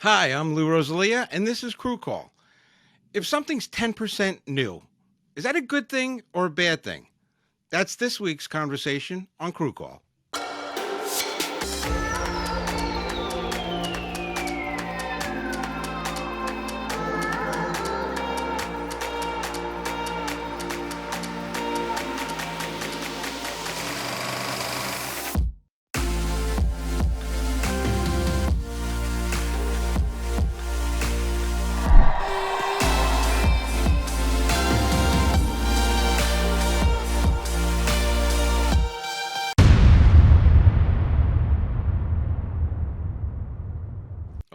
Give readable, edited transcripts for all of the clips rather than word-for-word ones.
Hi, I'm Lou Rosalia, and this is Crew Call. If something's 10% new, is that a good thing or a bad thing? That's this week's conversation on Crew Call.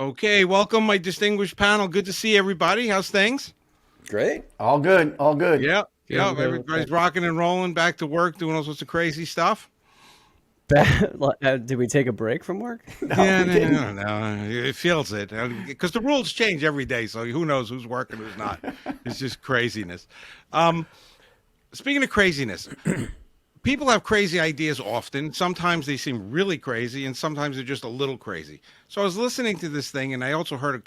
Okay, welcome, my distinguished panel. Good to see everybody. How's things? Great. All good. All good. Yeah, yeah. Good. Everybody's rocking and rolling, back to work, doing all sorts of crazy stuff. Did we take a break from work? No. It feels it because the rules change every day, so who knows who's working, who's not. It's just craziness. Speaking of craziness, people have crazy ideas often. Sometimes they seem really crazy, and sometimes they're just a little crazy. So I was listening to this thing, and I also heard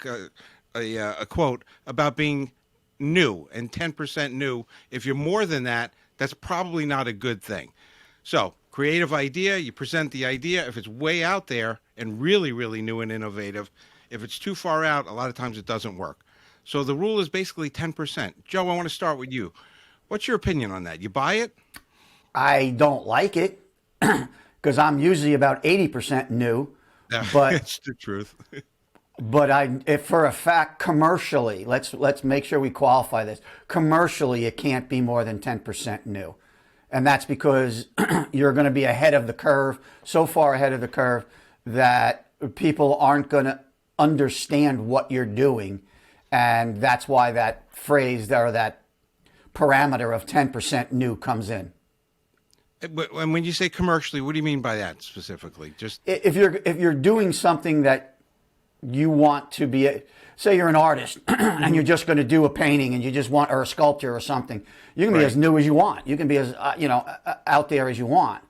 a quote about being new and 10% new. If you're more than that, that's probably not a good thing. So, creative idea, you present the idea. If it's way out there and really, really new and innovative, if it's too far out, a lot of times it doesn't work. So the rule is basically 10%. Joe, I want to start with you. What's your opinion on that? You buy it? I don't like it because I'm usually about 80% new. But It's the truth. if for a fact, commercially, let's make sure we qualify this. Commercially, it can't be more than 10% new. And that's because you're going to be ahead of the curve, so far ahead of the curve that people aren't going to understand what you're doing. And that's why that phrase or that parameter of 10% new comes in. But when you say commercially, what do you mean by that specifically? Just If you're doing something that you want to be, say you're an artist and you're just going to do a painting and you just want, or a sculpture or something, you can be as new as you want. You can be as out there as you want.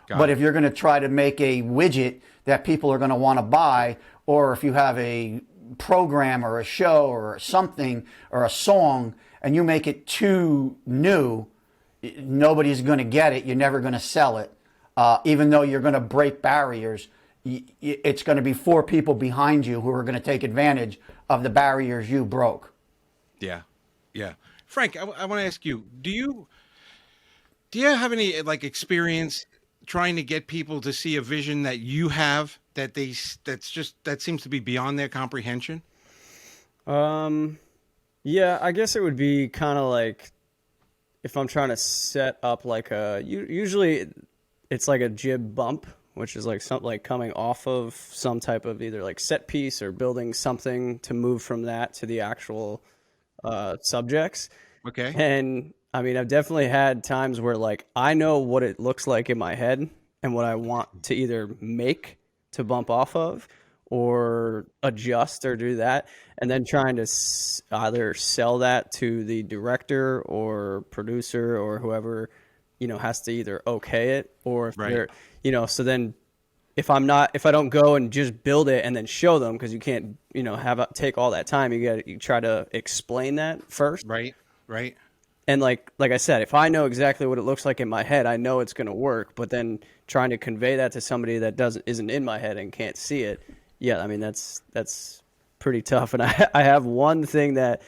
But if you're going to try to make a widget that people are going to want to buy, or if you have a program or a show or something or a song and you make it too new, nobody's going to get it. You're never going to sell it. Even though you're going to break barriers, it's going to be four people behind you who are going to take advantage of the barriers you broke. Yeah. Frank, I want to ask you: Do you have any experience trying to get people to see a vision that you have that seems to be beyond their comprehension? Yeah, I guess it would be kind of like if I'm trying to set up usually it's like a jib bump, which is like something like coming off of some type of either like set piece or building something to move from that to the actual subjects. Okay. And I mean, I've definitely had times where like I know what it looks like in my head and what I want to either make to bump off of or adjust or do that, and then trying to either sell that to the director or producer or whoever, has to either okay it, or if they're, so then if I don't go and just build it and then show them, because you can't, take all that time, you try to explain that first. Right. And like I said, if I know exactly what it looks like in my head, I know it's going to work. But then trying to convey that to somebody that isn't in my head and can't see it, yeah, I mean that's pretty tough. And I have one thing that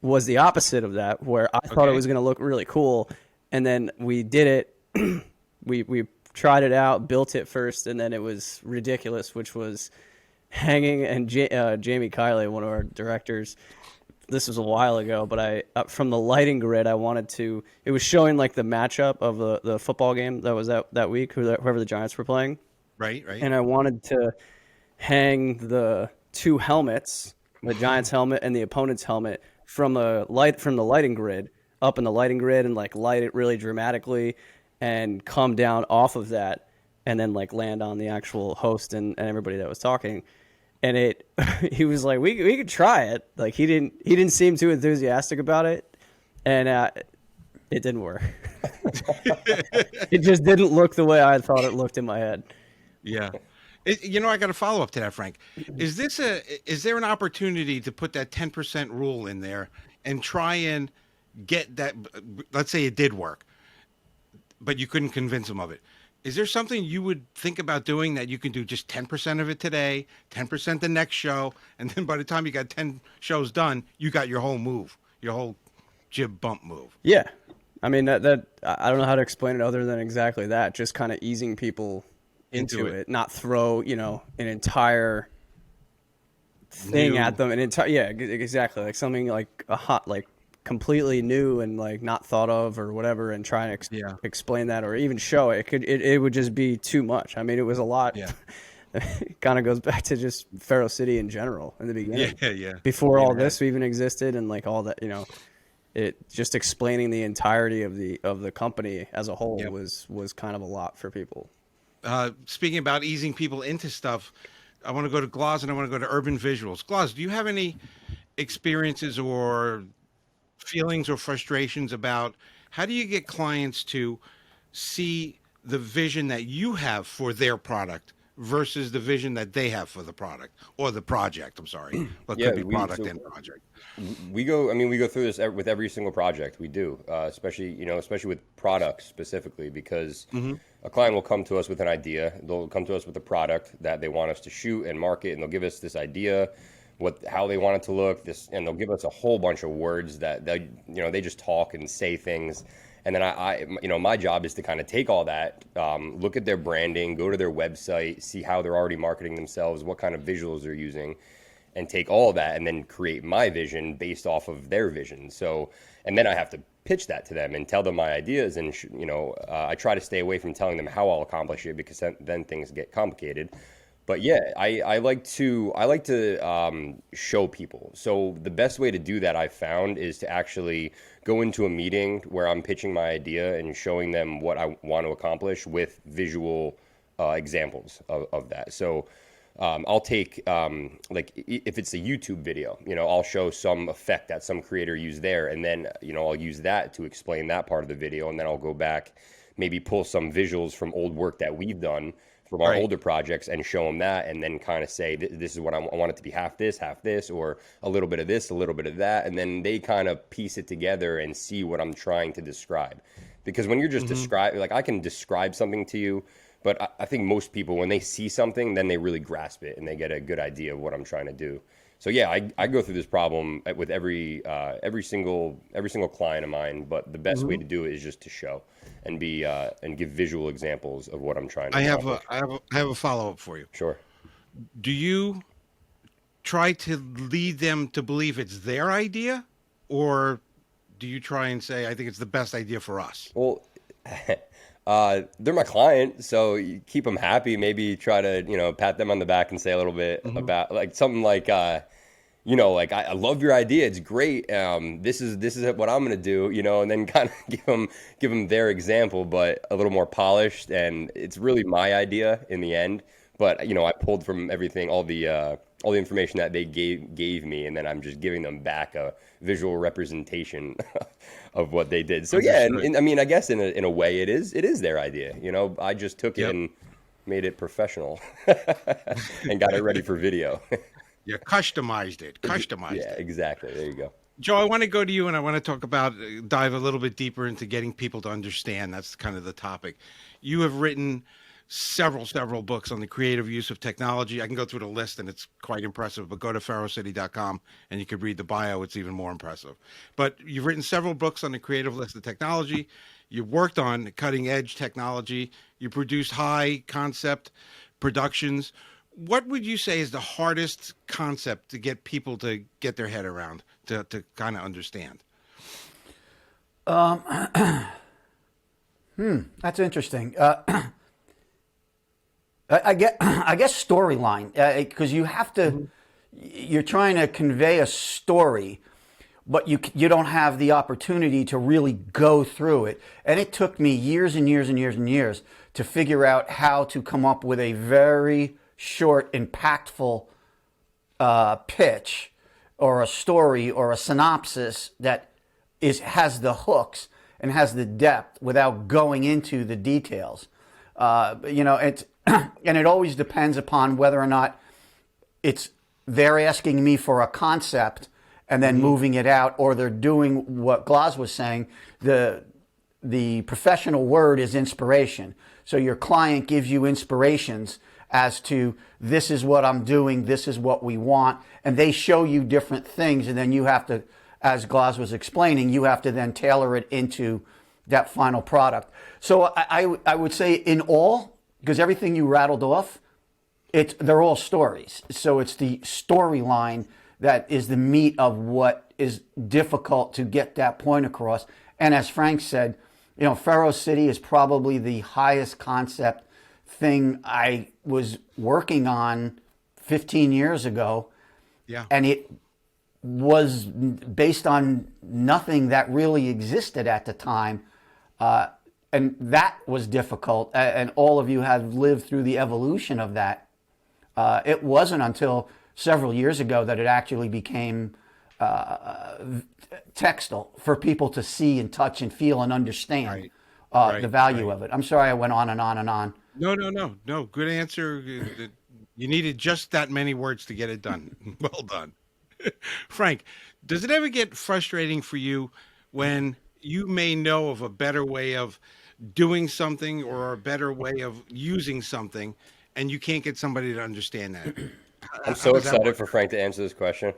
was the opposite of that, where I thought it was going to look really cool, and then we did it. we tried it out, built it first, and then it was ridiculous, which was hanging. And Jamie Kiley, one of our directors. This was a while ago, but from the lighting grid, I wanted to. It was showing like the matchup of the football game that was that week, whoever the Giants were playing. Right. And I wanted to hang the two helmets, the Giants helmet and the opponent's helmet, from the lighting grid up in the lighting grid, and like light it really dramatically, and come down off of that, and then like land on the actual host and everybody that was talking. And he was like, we could try it. Like he didn't seem too enthusiastic about it, and it didn't work. It just didn't look the way I thought it looked in my head. Yeah, I got a follow up to that, Frank. Is there an opportunity to put that 10% rule in there and try and get that? Let's say it did work, but you couldn't convince them of it. Is there something you would think about doing that you can do just 10% of it today, 10% the next show, and then by the time you got 10 shows done, you got your whole move, your whole jib bump move? Yeah. I mean, that I don't know how to explain it other than exactly that, just kind of easing people into it, not throw, an entire thing at them, exactly, like something like a hot, like completely new and like not thought of or whatever, and try and explain that or even show it. It would just be too much. I mean, it was a lot. Yeah. It kind of goes back to just FerroCity in general in the beginning. Yeah. Before all this even existed, and like all that, it just explaining the entirety of the company as a whole was kind of a lot for people. Speaking about easing people into stuff, I want to go to Gloss and I want to go to Urban Visuals. Gloss, do you have any experiences or feelings or frustrations about how do you get clients to see the vision that you have for their product versus the vision that they have for the product or the project? I'm sorry, but could be product and project. We go through this with every single project we do, especially with products specifically, because a client will come to us with an idea. They'll come to us with a product that they want us to shoot and market, and they'll give us this idea, how they want it to look, and they'll give us a whole bunch of words that they just talk and say things. And then my job is to kind of take all that, look at their branding, go to their website, see how they're already marketing themselves, what kind of visuals they're using, and take all of that and then create my vision based off of their vision. So, and then I have to pitch that to them and tell them my ideas. And, I try to stay away from telling them how I'll accomplish it, because then things get complicated. But yeah, I like to show people. So the best way to do that, I've found, is to actually go into a meeting where I'm pitching my idea and showing them what I want to accomplish with visual examples of that. So I'll take, like if it's a YouTube video, I'll show some effect that some creator used there. And then, I'll use that to explain that part of the video. And then I'll go back, maybe pull some visuals from old work that we've done from our older projects and show them that, and then kind of say, this is what I want it to be, half this, or a little bit of this, a little bit of that. And then they kind of piece it together and see what I'm trying to describe. Because when you're just describing, like I can describe something to you, but I think most people, when they see something, then they really grasp it and they get a good idea of what I'm trying to do. So yeah, I go through this problem with every single client of mine, but the best way to do it is just to show and and give visual examples of what I'm trying to accomplish. I have a follow-up for you. Sure. Do you try to lead them to believe it's their idea, or do you try and say, I think it's the best idea for us? Well, they're my client, so you keep them happy. Maybe try to, pat them on the back and say a little bit about, like, something like, like, I love your idea. It's great. This is what I'm going to do, and then kind of give them their example, but a little more polished. And it's really my idea in the end. But, I pulled from everything, all the information that they gave me, and then I'm just giving them back a visual representation of what they did. So yeah, and I mean, I guess in a way it is their idea. I just took it and made it professional and got it ready for video. Yeah, customized it. Yeah, exactly. There you go. Joe, I want to go to you, and I want to talk about, dive a little bit deeper into getting people to understand. That's kind of the topic. You have written several books on the creative use of technology. I can go through the list, and it's quite impressive, but go to FerroCity.com and you can read the bio. It's even more impressive. But you've written several books on the creative list of technology. You've worked on cutting edge technology. You produced high concept productions. What would you say is the hardest concept to get people to get their head around, to kind of understand? That's interesting. I guess storyline, because you have to, you're trying to convey a story, but you don't have the opportunity to really go through it. And it took me years and years and years and years to figure out how to come up with a very short, impactful pitch or a story or a synopsis that has the hooks and has the depth without going into the details. and it always depends upon whether or not they're asking me for a concept and then moving it out, or they're doing what Gloz was saying. The professional word is inspiration. So your client gives you inspirations as to, this is what I'm doing, this is what we want, and they show you different things, and then you have to, as Gloz was explaining, you have to then tailor it into that final product. So I would say in all, because everything you rattled off, they're all stories. So it's the storyline that is the meat of what is difficult to get that point across. And as Frank said, FerroCity is probably the highest concept thing I was working on 15 years ago. Yeah. And it was based on nothing that really existed at the time. And that was difficult. And all of you have lived through the evolution of that. It wasn't until several years ago that it actually became textile for people to see and touch and feel and understand the value of it. I'm sorry I went on and on and on. No. Good answer. You needed just that many words to get it done. Well done. Frank, does it ever get frustrating for you when you may know of a better way of doing something or a better way of using something and you can't get somebody to understand that? I'm so excited for Frank to answer this question.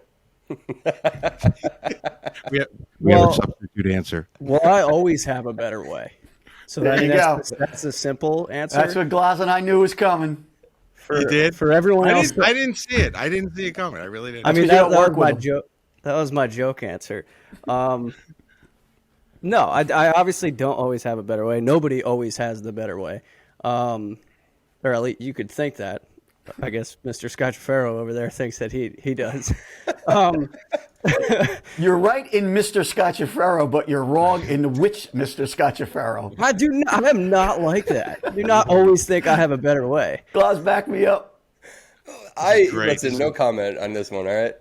We have a substitute answer. Well, I always have a better way. So There you go. That's a simple answer. That's what Gloz and I knew was coming. You did? For everyone else. I didn't see it. I didn't see it coming. I really didn't. I mean, because you that don't was work my with joke. That was my joke answer. No, I obviously don't always have a better way. Nobody always has the better way. Or at least you could think that. I guess Mr. Scotch Ferro over there thinks that he does. You're right in Mr. Scotchafero, but you're wrong in which Mr. Scotchafero. I am not like that. I do not always think I have a better way. Gloz, back me up. Listen, no comment on this one. All right,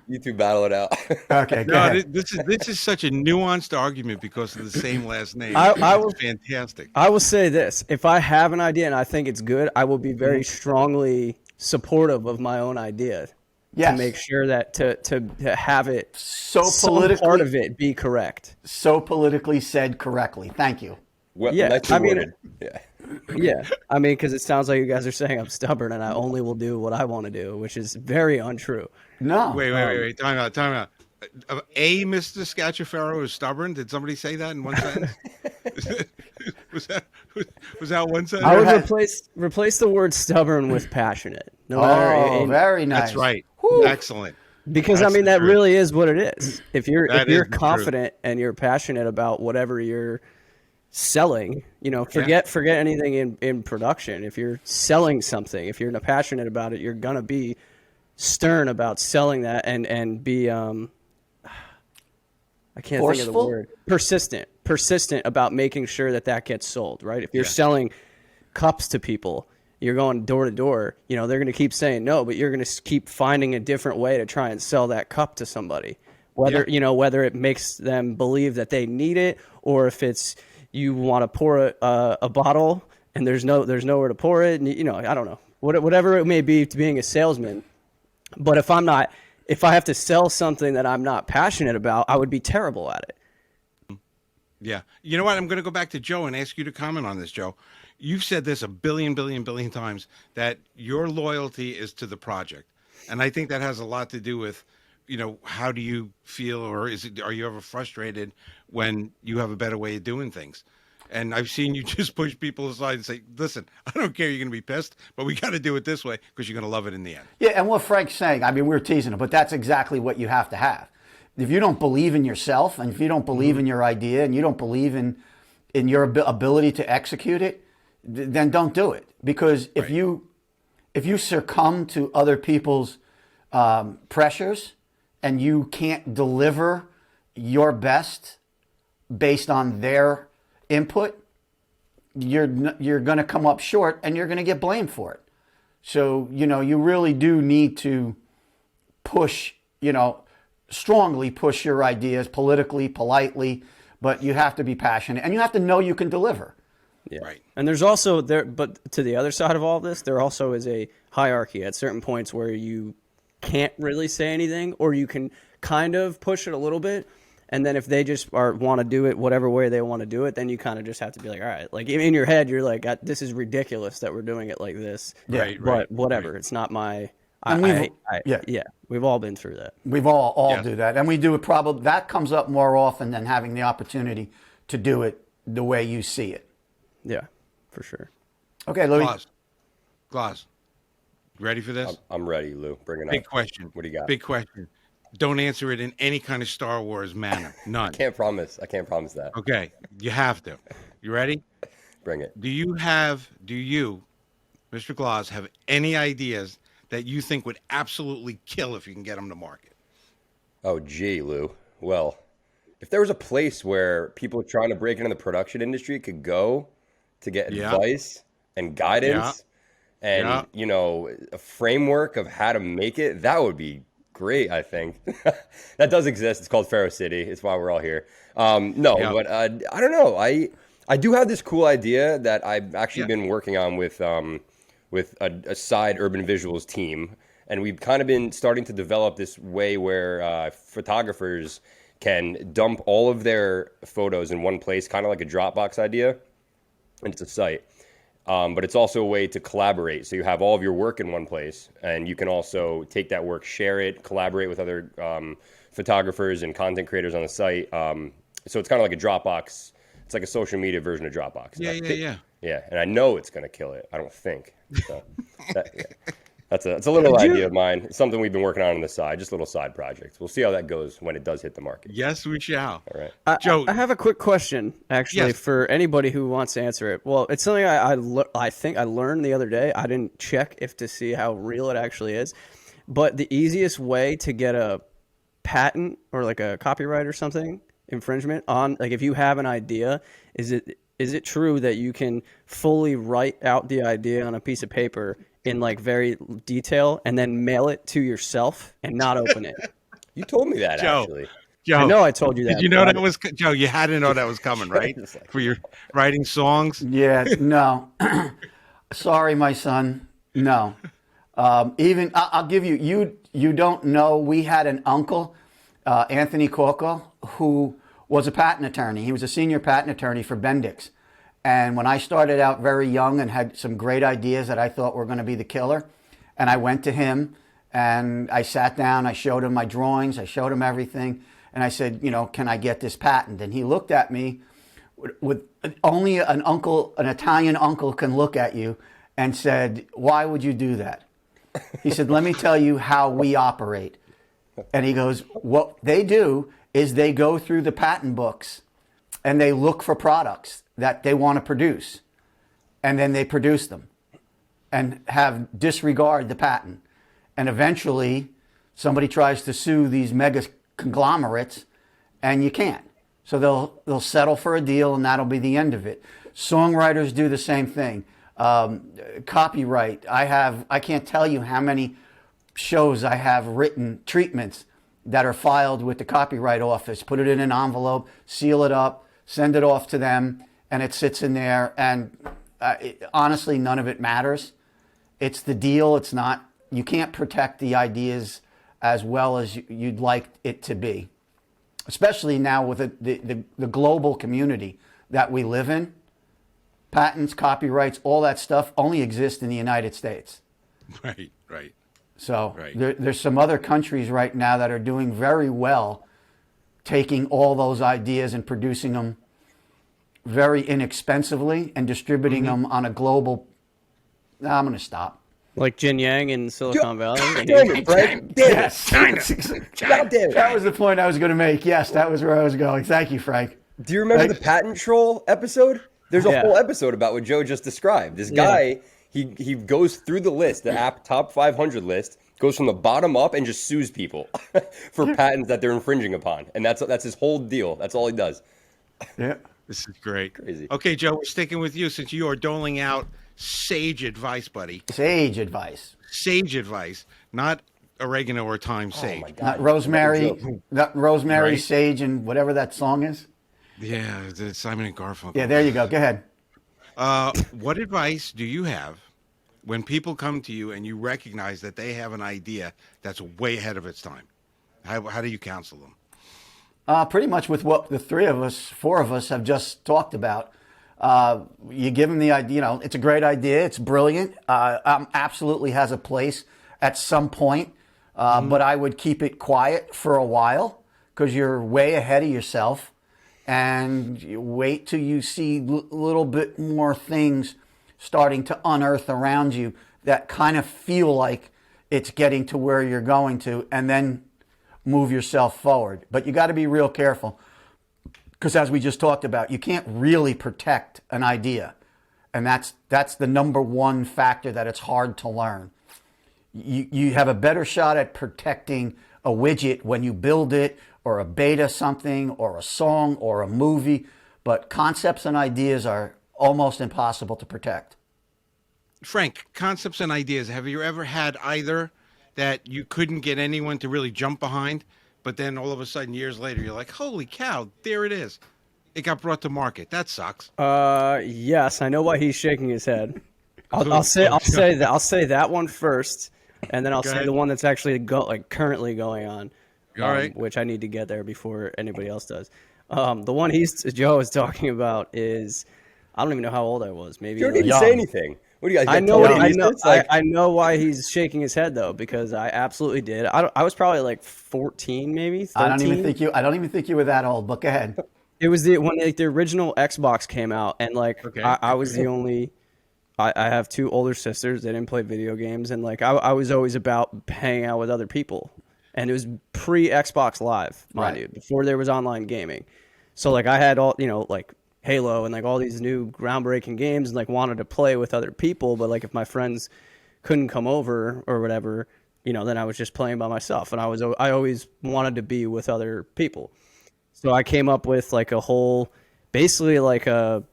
you two battle it out. Okay, go No, ahead. this is such a nuanced argument because of the same last name. It's fantastic. I will say this: if I have an idea and I think it's good, I will be very strongly supportive of my own idea. Yes. To make sure that to have it So some politically, part of it be correct. so politically said correctly. Thank you. Well, Yeah, nicely I mean- worded. Yeah. Yeah, I mean, because it sounds like you guys are saying I'm stubborn and I only will do what I want to do, which is very untrue. No. Wait. Time out. A Mr. Scotchafero is stubborn. Did somebody say that in one sentence? was that one sentence? I would replace the word stubborn with passionate. No matter, Oh, very nice. That's right. Whew. Excellent. because That's I mean the that truth. really is what it is. If you're That is the confident and you're passionate about whatever you're selling, forget anything in production. If you're selling something, if you're passionate about it, you're gonna be stern about selling that and be I can't think of the Forceful? word. Persistent about making sure that gets sold, right? If you're selling cups to people, you're going door to door, they're going to keep saying no, but you're going to keep finding a different way to try and sell that cup to somebody. Whether it makes them believe that they need it, or if it's you want to pour a bottle and there's nowhere to pour it, and I don't know. Whatever it may be to being a salesman. But if I have to sell something that I'm not passionate about, I would be terrible at it. Yeah. You know what? I'm going to go back to Joe and ask you to comment on this, Joe. You've said this a billion times that your loyalty is to the project. And I think that has a lot to do with, how do you feel, or are you ever frustrated when you have a better way of doing things? And I've seen you just push people aside and say, listen, I don't care. You're going to be pissed, but we got to do it this way because you're going to love it in the end. Yeah, and what Frank's saying, I mean, we're teasing him, but that's exactly what you have to have. If you don't believe in yourself, and if you don't believe in your idea, and you don't believe in your ability to execute it, then don't do it. Because if you succumb to other people's pressures and you can't deliver your best based on their input, you're going to come up short and you're going to get blamed for it. So, you really do need to push, strongly push your ideas politically, politely, but you have to be passionate and you have to know you can deliver. Yeah. Right. And there's also there, but to the other side of all this, there also is a hierarchy at certain points where you can't really say anything, or you can kind of push it a little bit. And then if they just want to do it whatever way they want to do it, then you kind of just have to be like, all right, like in your head, you're like, this is ridiculous that we're doing it like this. Right, But right, whatever, right. it's not my. And Yeah, we've all been through that. We've all Yeah. do that, and we do it probably. That comes up more often than having the opportunity to do it the way you see it. Yeah, for sure. Okay, Louis. Gloss. Ready for this? I'm ready, Lou. Bring it Big up. question. What do you got? Big question. Don't answer it in any kind of Star Wars manner. None. Can't promise. I can't promise that. Okay. You have to. You ready? Bring it. Do you, Mr. Gloss, have any ideas that you think would absolutely kill if you can get them to market? Oh, gee, Lou. Well, if there was a place where people trying to break into the production industry could go to get Yeah. advice and guidance and, Yeah. you know, a framework of how to make it, that would be great, I think. That does exist. It's called FerroCity. It's why we're all here. No, Yeah. but I don't know. I do have this cool idea that I've actually been working on with a side urban visuals team, and we've kind of been starting to develop this way where photographers can dump all of their photos in one place, kind of like a Dropbox idea, and it's a site. But it's also a way to collaborate. So you have all of your work in one place, and you can also take that work, share it, collaborate with other photographers and content creators on the site. So it's kind of like a Dropbox. It's like a social media version of Dropbox. Yeah. Yeah, and I know it's going to kill it. I don't think. So that's a little idea of mine. It's something we've been working on the side, just little side projects. We'll see how that goes when it does hit the market. Yes, we shall. All right. Joe. I have a quick question, actually, Yes. for anybody who wants to answer it. Well, it's something I think I learned the other day. I didn't check to see how real it actually is, but the easiest way to get a patent or like a copyright or something infringement on, like if you have an idea, is it true that you can fully write out the idea on a piece of paper in like very detail and then mail it to yourself and not open it? You told me that, Joe. actually. Joe, I know I told you that. did you know but that was Joe? You had to know that was coming, right? It's like- For your writing songs. Yeah, no. Sorry, my son. No. I'll give you. You don't know. We had an uncle, Anthony Corco, who was a patent attorney. He was a senior patent attorney for Bendix. And when I started out very young and had some great ideas that I thought were going to be the killer, and I went to him and I sat down, I showed him my drawings, I showed him everything, and I said, can I get this patent? And he looked at me with only an Italian uncle can look at you, and said, "Why would you do that?" He said, "Let me tell you how we operate." And he goes, "What they do is they go through the patent books and they look for products that they want to produce, and then they produce them and have disregard the patent. And eventually somebody tries to sue these mega conglomerates and you can't. So they'll settle for a deal and that'll be the end of it." Songwriters do the same thing. Copyright. I can't tell you how many shows I have written treatments that are filed with the Copyright Office. Put it in an envelope, seal it up, send it off to them, and it sits in there. And honestly, none of it matters. It's the deal. It's not. You can't protect the ideas as well as you'd like it to be, especially now with the global community that we live in. Patents, copyrights, all that stuff only exist in the United States. Right. So Right. there's some other countries right now that are doing very well, taking all those ideas and producing them very inexpensively and distributing them on a global. No, I'm going to stop. Like Jin Yang in Silicon Valley. Damn it, Frank. Damn it. Yes. God damn it. That was the point I was going to make. Yes, that was where I was going. Thank you, Frank. Do you remember Thanks. the patent troll episode? There's a Yeah. whole episode about what Joe just described. This guy, he goes through the list, the app top 500 list, goes from the bottom up and just sues people for patents that they're infringing upon. And that's his whole deal. That's all he does. Yeah. This is great. Crazy. Okay, Joe, we're sticking with you since you are doling out sage advice, buddy. Sage advice. Sage advice, not oregano or thyme sage. Oh my God. Not rosemary, not rosemary, Right. sage, and whatever that song is. Yeah, it's Simon and Garfunkel. Yeah, there you go. Go ahead. What advice do you have when people come to you and you recognize that they have an idea that's way ahead of its time? How do you counsel them? Pretty much with what the four of us have just talked about. You give them the idea, it's a great idea. It's brilliant. Absolutely has a place at some point. But I would keep it quiet for a while because you're way ahead of yourself. And you wait till you see a little bit more things starting to unearth around you that kind of feel like it's getting to where you're going to, and then move yourself forward. But you got to be real careful because, as we just talked about, you can't really protect an idea. And that's the number one factor that it's hard to learn. You have a better shot at protecting a widget when you build it, or a beta something, or a song, or a movie. But concepts and ideas are almost impossible to protect. Frank, concepts and ideas. Have you ever had either that you couldn't get anyone to really jump behind, but then all of a sudden years later you're like, holy cow, there it is. It got brought to market. That sucks. Yes, I know why he's shaking his head. I'll say that one first, and then I'll say the one that's actually currently going on. All right. Which I need to get there before anybody else does. The one Joe is talking about is, I don't even know how old I was. Maybe You don't need to young. say anything. What do you guys? I know. It's like, I know why he's shaking his head though, because I absolutely did. I was probably like 14, maybe 13. I don't even think you were that old. But go ahead. It was when the original Xbox came out, and I was the only. I have two older sisters. They didn't play video games, and I was always about hanging out with other people. And it was pre Xbox Live, mind you, before there was online gaming. So I had all Halo and all these new groundbreaking games, and wanted to play with other people. But if my friends couldn't come over or whatever, then I was just playing by myself. And I always wanted to be with other people. So I came up with a whole, basically a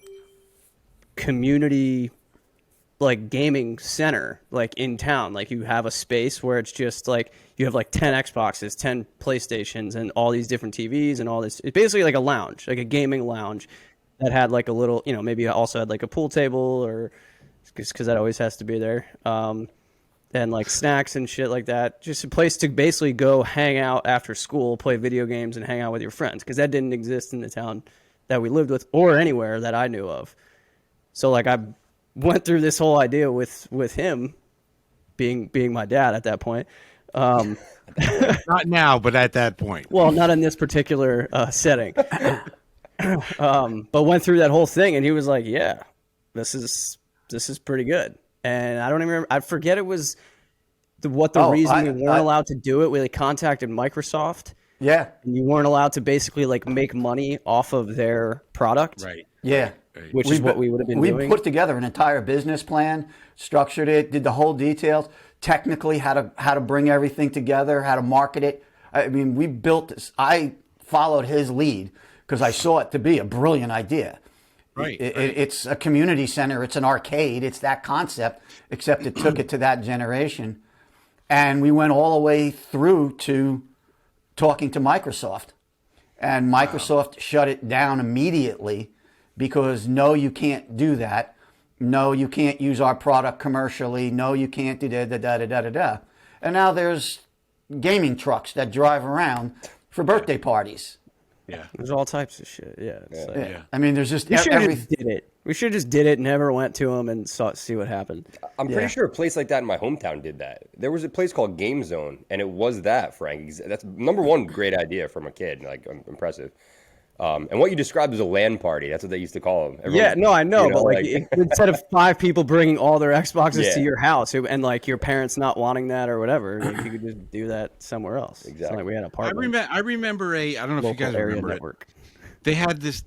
community gaming center in town. You have a space where it's just you have 10 Xboxes, 10 PlayStations, and all these different TVs and all this. It's basically a lounge, a gaming lounge that had a little, maybe also had a pool table, or just because that always has to be there. And snacks and shit like that. Just a place to basically go hang out after school, play video games, and hang out with your friends, because that didn't exist in the town that we lived with or anywhere that I knew of. So I went through this whole idea with him being my dad at that point. Not now, but at that point. Well, not in this particular setting. But went through that whole thing, and he was like, "Yeah, this is pretty good." And I don't even remember. I forget it was what the reason we weren't allowed to do it. We contacted Microsoft. Yeah. And you weren't allowed to basically make money off of their product. Right. Yeah. Which is what we would have been doing. We put together an entire business plan, structured it, did the whole details, technically how to bring everything together, how to market it. I mean, we built this. I followed his lead because I saw it to be a brilliant idea. Right. It's a community center. It's an arcade. It's that concept, except it took it to that generation. And we went all the way through to talking to Microsoft. And Microsoft shut it down immediately because, no, you can't do that. No, you can't use our product commercially. No, you can't do da-da-da-da-da-da. And now there's gaming trucks that drive around for birthday parties. Yeah. There's all types of shit. Yeah. Yeah. I mean, there's just We should have just did it. We should just did it. Never went to him and see what happened. I'm pretty sure a place like that in my hometown did that. There was a place called Game Zone, and it was that, Frank. That's number one great idea from a kid. Impressive. And what you described was a LAN party. That's what they used to call them. Yeah, no, I know, but instead of 5 people bringing all their Xboxes to your house, and your parents not wanting that or whatever, you could just do that somewhere else. Exactly. It's not like we had an apartment. I remember I don't know if you guys remember network. They had this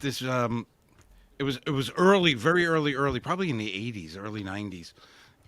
it was early, very early, probably in the 80s, early 90s,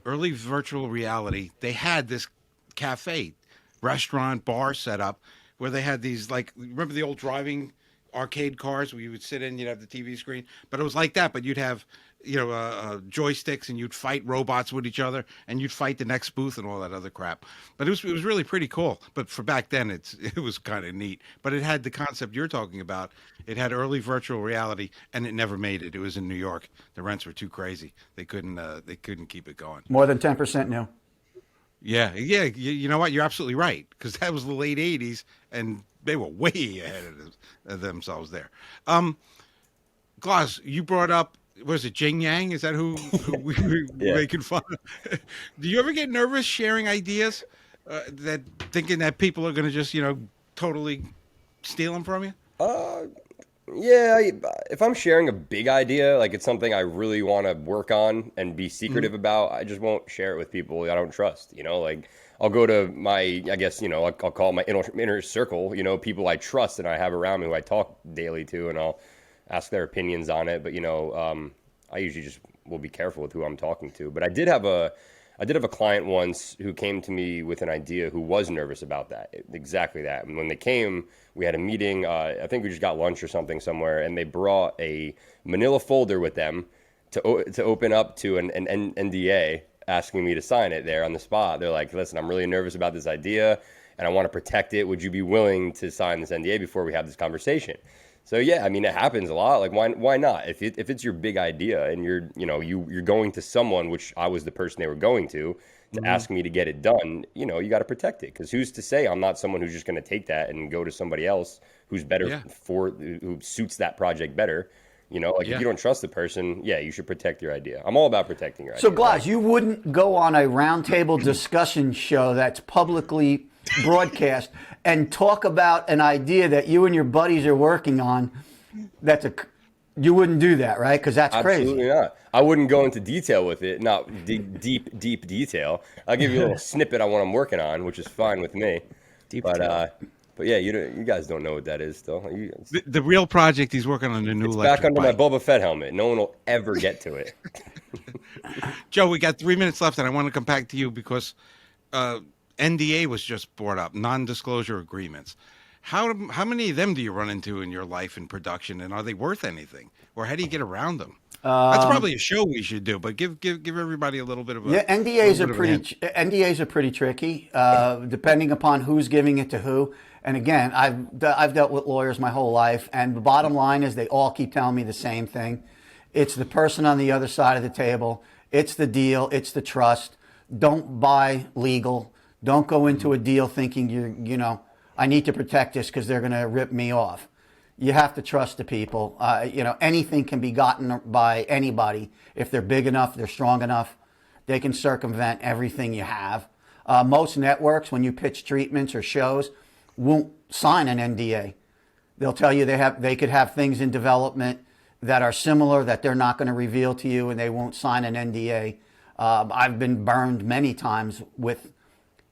early virtual reality. They had this cafe, restaurant, bar set up where they had these remember the old driving arcade cars where you would sit in, you'd have the TV screen, but it was like that, but you'd have joysticks, and you'd fight robots with each other, and you'd fight the next booth and all that other crap. But it was really pretty cool. But for back then, it was kind of neat. But it had the concept you're talking about. It had early virtual reality, and it never made it. It was in New York. The rents were too crazy. They couldn't keep it going. More than 10% new. Yeah. You know what? You're absolutely right, because that was the late '80s, and they were way ahead of themselves there. Gloss, you brought up, was it Jing Yang? Is that who we were Yeah. making fun of? Do you ever get nervous sharing ideas, that thinking that people are going to just totally steal them from you? Yeah, if I'm sharing a big idea, like it's something I really want to work on and be secretive about, I just won't share it with people I don't trust. Like I'll go to my, I guess, I'll call it my inner circle, people I trust and I have around me who I talk daily to, and I'll ask their opinions on it. But, I usually just will be careful with who I'm talking to. But I did have a client once who came to me with an idea who was nervous about that, exactly that. And when they came, we had a meeting. I think we just got lunch or something somewhere, and they brought a manila folder with them to open up to an NDA, asking me to sign it there on the spot. They're like, listen, I'm really nervous about this idea, and I want to protect it. Would you be willing to sign this NDA before we have this conversation? So yeah, I mean, it happens a lot. Like, why not? If it's your big idea and you're going to someone, which I was the person they were going to ask me to get it done, you got to protect it, because who's to say I'm not someone who's just going to take that and go to somebody else who's better who suits that project better. If you don't trust the person, you should protect your idea. I'm all about protecting your idea. So, Glaz, you wouldn't go on a roundtable discussion show that's publicly broadcast and talk about an idea that you and your buddies are working on. You wouldn't do that, right? Because that's crazy. Absolutely not. I wouldn't go into detail with it, not deep detail. I'll give you a little snippet on what I'm working on, which is fine with me. But yeah, you guys don't know what that is still. The real project he's working on, the new electric back under bike. my Boba Fett helmet. No one will ever get to it. Joe, we got 3 minutes left, and I want to come back to you because NDA was just brought up, non-disclosure agreements. How many of them do you run into in your life in production, and are they worth anything, or how do you get around them? That's probably a show we should do, but give everybody a little bit of a NDAs are pretty tricky, depending upon who's giving it to who. And again, I've dealt with lawyers my whole life, and the bottom line is they all keep telling me the same thing. It's the person on the other side of the table. It's the deal. It's the trust. Don't buy legal. Don't go into a deal thinking I need to protect this because they're going to rip me off. You have to trust the people. Anything can be gotten by anybody. If they're big enough, they're strong enough, they can circumvent everything you have. Most networks, when you pitch treatments or shows, won't sign an NDA. They'll tell you they could have things in development that are similar that they're not going to reveal to you, and they won't sign an NDA. I've been burned many times with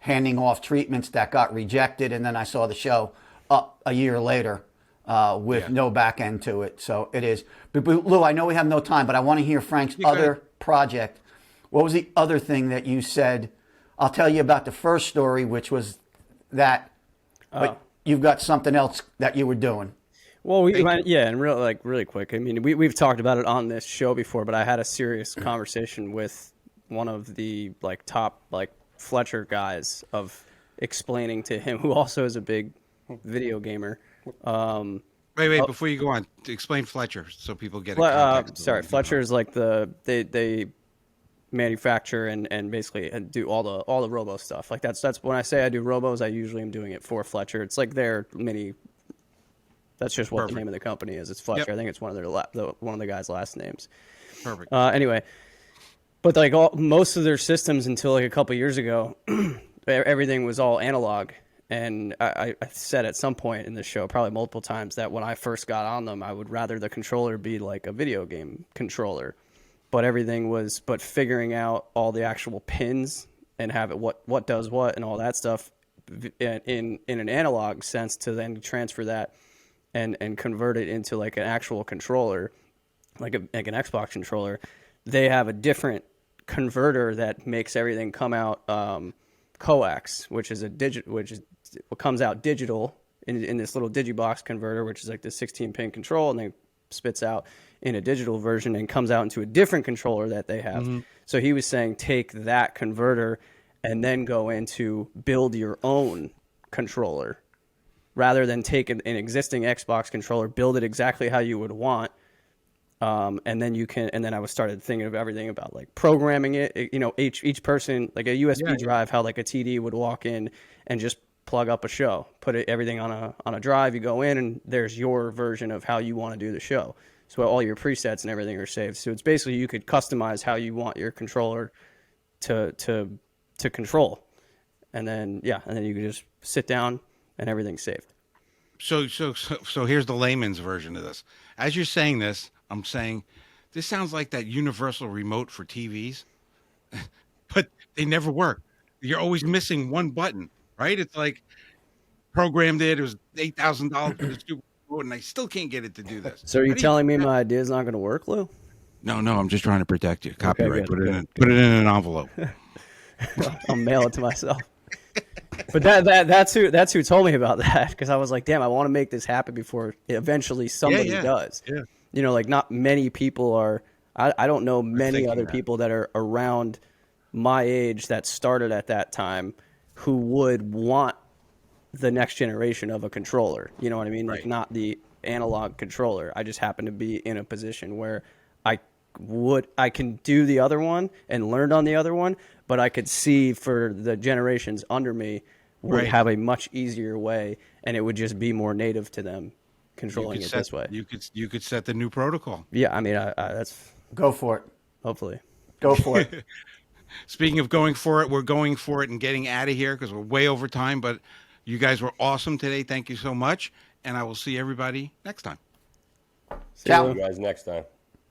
handing off treatments that got rejected, and then I saw the show up a year later with no back end to it. So it is. But Lou, I know we have no time, but I want to hear Frank's other project. What was the other thing that you said? I'll tell you about the first story, which was that, but you've got something else that you were doing. Well, and really quick. I mean, we've talked about it on this show before, but I had a serious conversation with one of the top Fletcher guys of explaining to him, who also is a big video gamer. Wait, before you go on, explain Fletcher so people get it. Sorry, Fletcher is they manufacture and basically do all the robo stuff. That's when I say I do robos, I usually am doing it for Fletcher. It's like their mini. That's just what the name of the company is. It's Fletcher. Yep. I think it's one of the guys' last names. Perfect. Anyway, but most of their systems until a couple years ago, everything was all analog. And I said at some point in the show, probably multiple times, that when I first got on them, I would rather the controller be like a video game controller. But figuring out all the actual pins and have it what does what and all that stuff in an analog sense to then transfer that and convert it into an actual controller, like an Xbox controller. They have a different converter that makes everything come out coax, which is what comes out digital in this little digibox converter, which is like the 16-pin control, and they spits out in a digital version and comes out into a different controller that they have. So he was saying take that converter and then go into build your own controller rather than take an existing Xbox controller, build it exactly how you would want. And then you can, and then I was started thinking of everything about like programming it, you know, each person, like a USB drive, how like a TD would walk in and just plug up a show, put everything on a drive, you go in and there's your version of how you want to do the show. So all your presets and everything are saved. So it's basically, you could customize how you want your controller to control. And then, and then you could just sit down and everything's saved. So here's the layman's version of this. As you're saying this, I'm saying, this sounds like that universal remote for TVs, but they never work. You're always missing one button, right? It's like programmed it. It was $8,000 for the stupid remote, and I still can't get it to do this. So are you telling me my idea is not going to work, Lou? No, I'm just trying to protect you. Copyright. Good, put it in an envelope. I'll mail it to myself. But that's who told me about that, because I was like, damn, I want to make this happen before eventually somebody does. Yeah. You know, like not many people are. I don't know many other people that are around my age that started at that time who would want the next generation of a controller. You know what I mean? Like not the analog controller. I just happen to be in a position where I can do the other one and learned on the other one, but I could see for the generations under me would have a much easier way, and it would just be more native to them controlling it this way. You could set the new protocol. Yeah, I mean, that's Go for it. hopefully. Go for it. Speaking of going for it, we're going for it and getting out of here because we're way over time, but you guys were awesome today. Thank you so much, and I will see everybody next time. Ciao. See you guys next time.